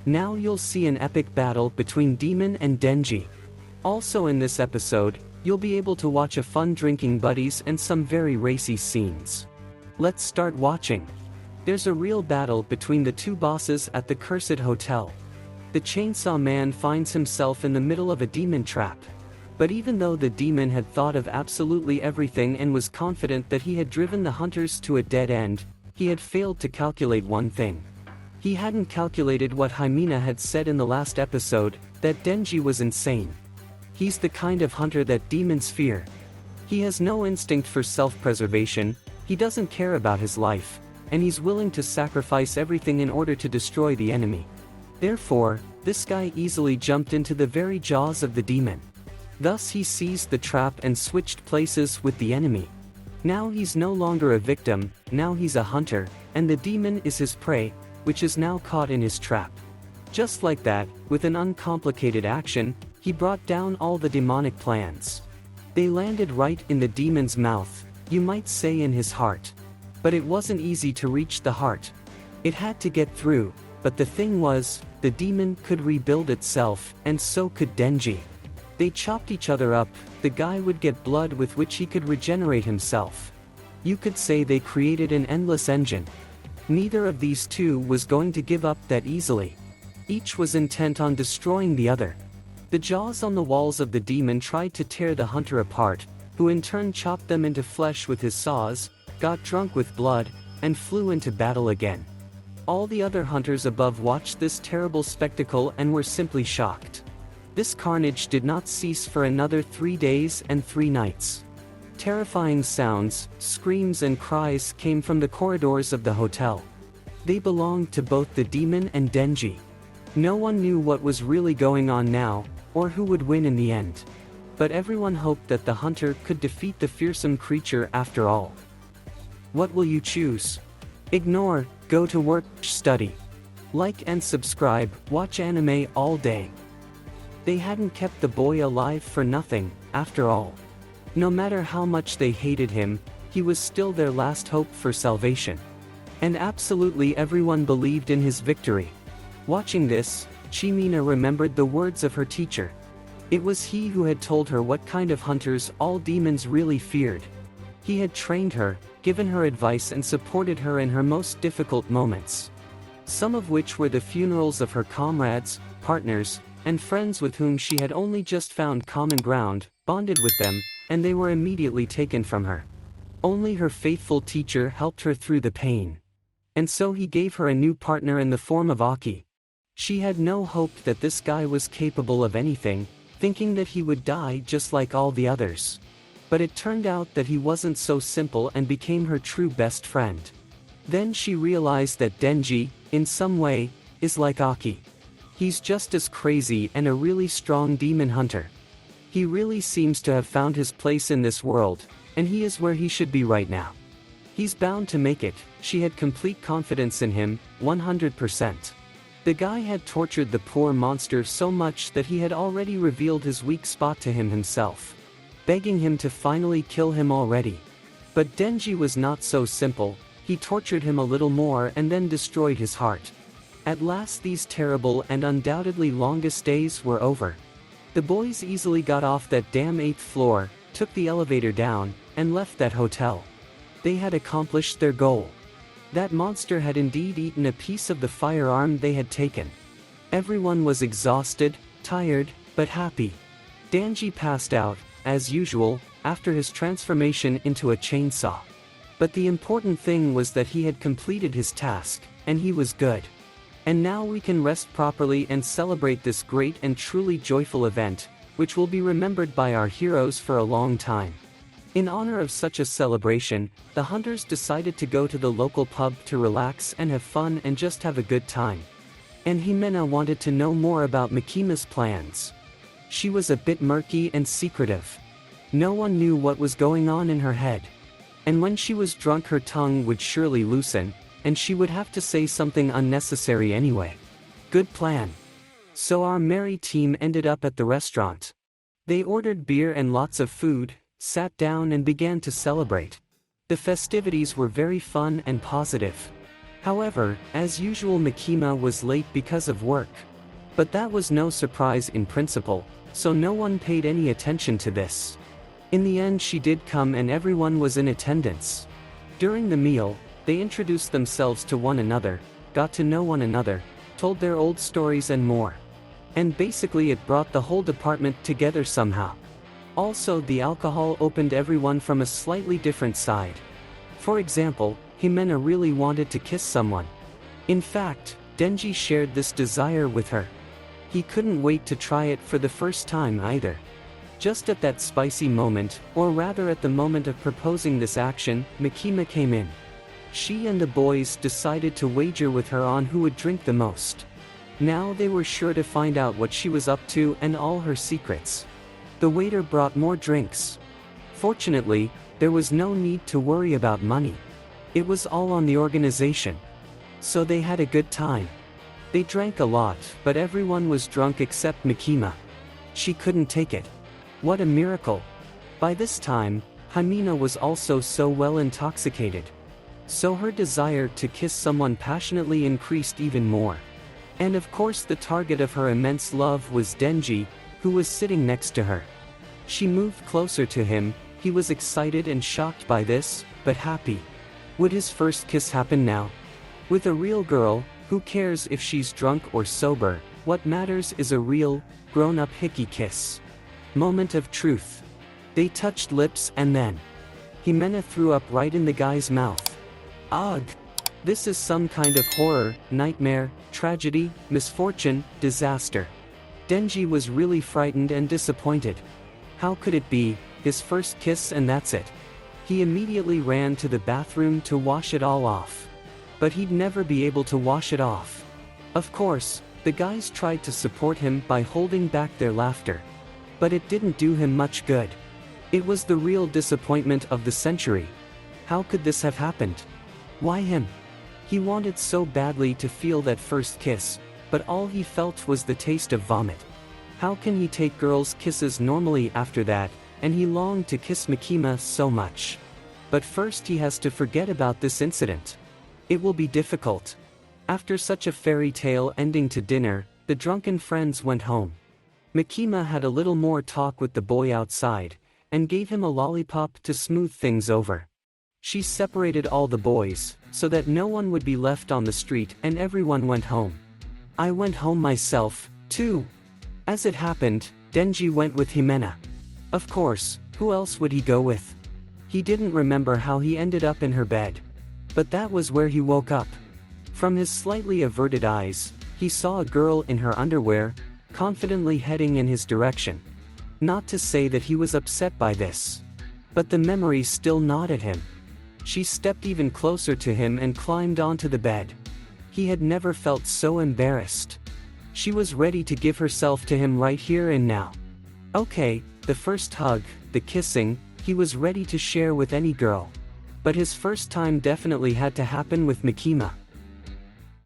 Now you'll see an epic battle between Demon and Denji. Also in this episode, you'll be able to watch a fun drinking buddies and some very racy scenes. Let's start watching. There's a real battle between the two bosses at the Cursed Hotel. The Chainsaw Man finds himself in the middle of a demon trap. But even though the demon had thought of absolutely everything and was confident that he had driven the hunters to a dead end, he had failed to calculate one thing. He hadn't calculated what Himina had said in the last episode, that Denji was insane. He's the kind of hunter that demons fear. He has no instinct for self-preservation, he doesn't care about his life, and he's willing to sacrifice everything in order to destroy the enemy. Therefore, this guy easily jumped into the very jaws of the demon. Thus he seized the trap and switched places with the enemy. Now he's no longer a victim, now he's a hunter, and the demon is his prey, which is now caught in his trap. Just like that, with an uncomplicated action, he brought down all the demonic plans. They landed right in the demon's mouth, you might say in his heart. But it wasn't easy to reach the heart. It had to get through, but the thing was, the demon could rebuild itself, and so could Denji. They chopped each other up, the guy would get blood with which he could regenerate himself. You could say they created an endless engine. Neither of these two was going to give up that easily. Each was intent on destroying the other. The jaws on the walls of the demon tried to tear the hunter apart, who in turn chopped them into flesh with his saws, got drunk with blood, and flew into battle again. All the other hunters above watched this terrible spectacle and were simply shocked. This carnage did not cease for another 3 days and 3 nights. Terrifying sounds, screams and cries came from the corridors of the hotel. They belonged to both the demon and Denji. No one knew what was really going on now, or who would win in the end. But everyone hoped that the hunter could defeat the fearsome creature after all. What will you choose? Ignore, go to work, study. Like and subscribe, watch anime all day. They hadn't kept the boy alive for nothing, after all. No matter how much they hated him, he was still their last hope for salvation. And absolutely everyone believed in his victory. Watching this, Chimina remembered the words of her teacher. It was he who had told her what kind of hunters all demons really feared. He had trained her, given her advice and supported her in her most difficult moments. Some of which were the funerals of her comrades, partners, and friends with whom she had only just found common ground, bonded with them, and they were immediately taken from her. Only her faithful teacher helped her through the pain. And so he gave her a new partner in the form of Aki. She had no hope that this guy was capable of anything, thinking that he would die just like all the others. But it turned out that he wasn't so simple and became her true best friend. Then she realized that Denji, in some way, is like Aki. He's just as crazy and a really strong demon hunter. He really seems to have found his place in this world, and he is where he should be right now. He's bound to make it, she had complete confidence in him, 100%. The guy had tortured the poor monster so much that he had already revealed his weak spot to him himself, begging him to finally kill him already. But Denji was not so simple, he tortured him a little more and then destroyed his heart. At last these terrible and undoubtedly longest days were over. The boys easily got off that damn 8th floor, took the elevator down, and left that hotel. They had accomplished their goal. That monster had indeed eaten a piece of the firearm they had taken. Everyone was exhausted, tired, but happy. Denji passed out, as usual, after his transformation into a chainsaw. But the important thing was that he had completed his task, and he was good. And now we can rest properly and celebrate this great and truly joyful event, which will be remembered by our heroes for a long time. In honor of such a celebration, the hunters decided to go to the local pub to relax and have fun and just have a good time. And Himena wanted to know more about Mikima's plans. She was a bit murky and secretive. No one knew what was going on in her head. And when she was drunk her tongue would surely loosen, and she would have to say something unnecessary anyway. Good plan. So our merry team ended up at the restaurant. They ordered beer and lots of food, sat down and began to celebrate. The festivities were very fun and positive. However, as usual, Makima was late because of work. But that was no surprise in principle, so no one paid any attention to this. In the end, she did come and everyone was in attendance. During the meal, they introduced themselves to one another, got to know one another, told their old stories and more. And basically it brought the whole department together somehow. Also, the alcohol opened everyone from a slightly different side. For example, Himena really wanted to kiss someone. In fact, Denji shared this desire with her. He couldn't wait to try it for the first time either. Just at that spicy moment, or rather at the moment of proposing this action, Makima came in. She and the boys decided to wager with her on who would drink the most. Now they were sure to find out what she was up to and all her secrets. The waiter brought more drinks. Fortunately, there was no need to worry about money. It was all on the organization. So they had a good time. They drank a lot, but everyone was drunk except Makima. She couldn't take it. What a miracle! By this time, Himena was also so well intoxicated. So her desire to kiss someone passionately increased even more. And of course the target of her immense love was Denji, who was sitting next to her. She moved closer to him. He was excited and shocked by this, but happy. Would his first kiss happen now? With a real girl, who cares if she's drunk or sober? What matters is a real, grown-up hickey kiss. Moment of truth. They touched lips and then Himena threw up right in the guy's mouth. Ugh! This is some kind of horror, nightmare, tragedy, misfortune, disaster. Denji was really frightened and disappointed. How could it be his first kiss and that's it? He immediately ran to the bathroom to wash it all off. But he'd never be able to wash it off. Of course, the guys tried to support him by holding back their laughter. But it didn't do him much good. It was the real disappointment of the century. How could this have happened? Why him? He wanted so badly to feel that first kiss, but all he felt was the taste of vomit. How can he take girls' kisses normally after that? And he longed to kiss Makima so much. But first he has to forget about this incident. It will be difficult. After such a fairy tale ending to dinner, the drunken friends went home. Makima had a little more talk with the boy outside, and gave him a lollipop to smooth things over. She separated all the boys, so that no one would be left on the street and everyone went home. I went home myself, too. As it happened, Denji went with Himena. Of course, who else would he go with? He didn't remember how he ended up in her bed. But that was where he woke up. From his slightly averted eyes, he saw a girl in her underwear, confidently heading in his direction. Not to say that he was upset by this. But the memory still gnawed at him. She stepped even closer to him and climbed onto the bed. He had never felt so embarrassed. She was ready to give herself to him right here and now. Okay, the first hug, the kissing, he was ready to share with any girl. But his first time definitely had to happen with Makima.